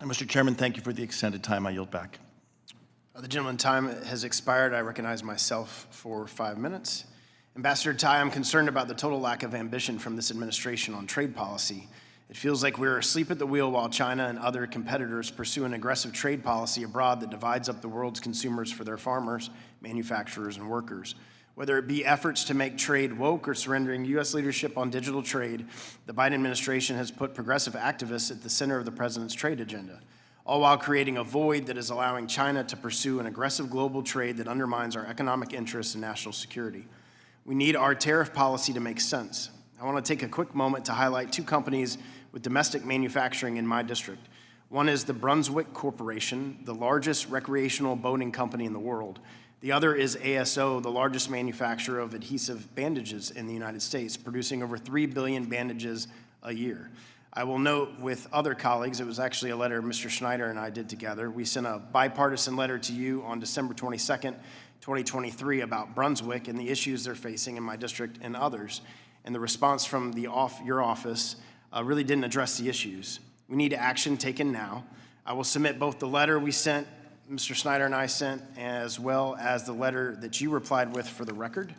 Mr. Chairman, thank you for the extended time. I yield back. The gentleman's time has expired. I recognize myself for 5 minutes. Ambassador Tai, I'm concerned about the total lack of ambition from this administration on trade policy. It feels like we're asleep at the wheel while China and other competitors pursue an aggressive trade policy abroad that divides up the world's consumers for their farmers, manufacturers, and workers. Whether it be efforts to make trade woke or surrendering U.S. leadership on digital trade, the Biden administration has put progressive activists at the center of the president's trade agenda, all while creating a void that is allowing China to pursue an aggressive global trade that undermines our economic interests and national security. We need our tariff policy to make sense. I want to take a quick moment to highlight two companies with domestic manufacturing in my district. One is the Brunswick Corporation, the largest recreational boating company in the world. The other is ASO, the largest manufacturer of adhesive bandages in the United States, producing over 3 billion bandages a year. I will note with other colleagues, it was actually a letter Mr. Schneider and I did together. We sent a bipartisan letter to you on December 22nd, 2023 about Brunswick and the issues they're facing in my district and others. And the response from your office really didn't address the issues. We need action taken now. I will submit both the letter we sent, Mr. Schneider and I sent, as well as the letter that you replied with for the record.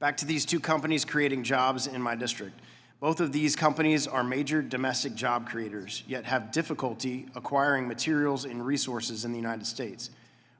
Back to these two companies creating jobs in my district. Both of these companies are major domestic job creators, yet have difficulty acquiring materials and resources in the United States,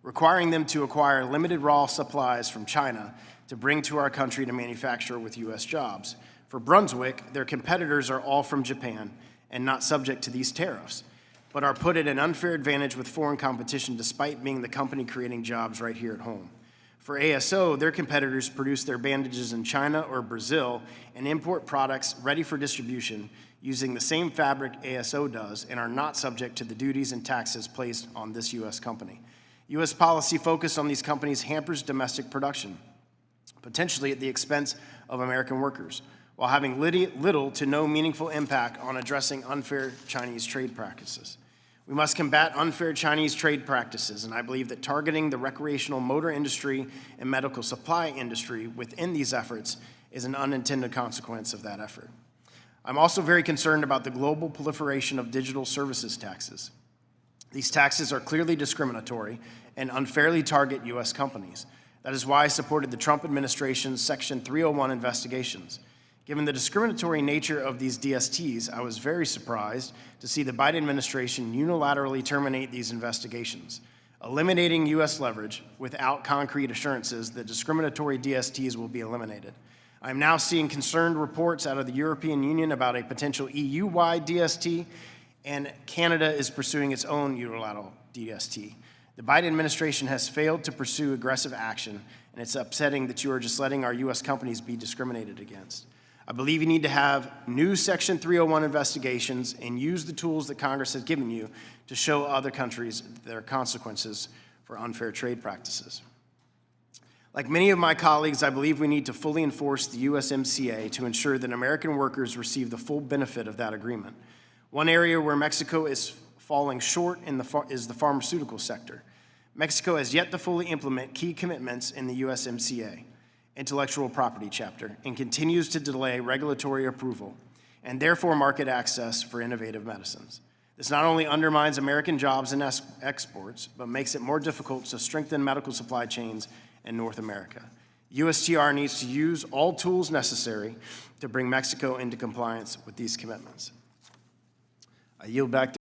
requiring them to acquire limited raw supplies from China to bring to our country to manufacture with U.S. jobs. For Brunswick, their competitors are all from Japan and not subject to these tariffs, but are put at an unfair advantage with foreign competition despite being the company creating jobs right here at home. For ASO, their competitors produce their bandages in China or Brazil and import products ready for distribution using the same fabric ASO does and are not subject to the duties and taxes placed on this U.S. company. U.S. policy focus on these companies hampers domestic production, potentially at the expense of American workers, while having little to no meaningful impact on addressing unfair Chinese trade practices. We must combat unfair Chinese trade practices, and I believe that targeting the recreational motor industry and medical supply industry within these efforts is an unintended consequence of that effort. I'm also very concerned about the global proliferation of digital services taxes. These taxes are clearly discriminatory and unfairly target U.S. companies. That is why I supported the Trump administration's Section 301 investigations. Given the discriminatory nature of these DSTs, I was very surprised to see the Biden administration unilaterally terminate these investigations, eliminating U.S. leverage without concrete assurances that discriminatory DSTs will be eliminated. I am now seeing concerned reports out of the European Union about a potential EU-wide DST, and Canada is pursuing its own unilateral DST. The Biden administration has failed to pursue aggressive action, and it's upsetting that you are just letting our U.S. companies be discriminated against. I believe you need to have new Section 301 investigations and use the tools that Congress has given you to show other countries their consequences for unfair trade practices. Like many of my colleagues, I believe we need to fully enforce the USMCA to ensure that American workers receive the full benefit of that agreement. One area where Mexico is falling short is the pharmaceutical sector. Mexico has yet to fully implement key commitments in the USMCA intellectual property chapter and continues to delay regulatory approval and therefore market access for innovative medicines. This not only undermines American jobs and exports, but makes it more difficult to strengthen medical supply chains in North America. USTR needs to use all tools necessary to bring Mexico into compliance with these commitments. I yield back to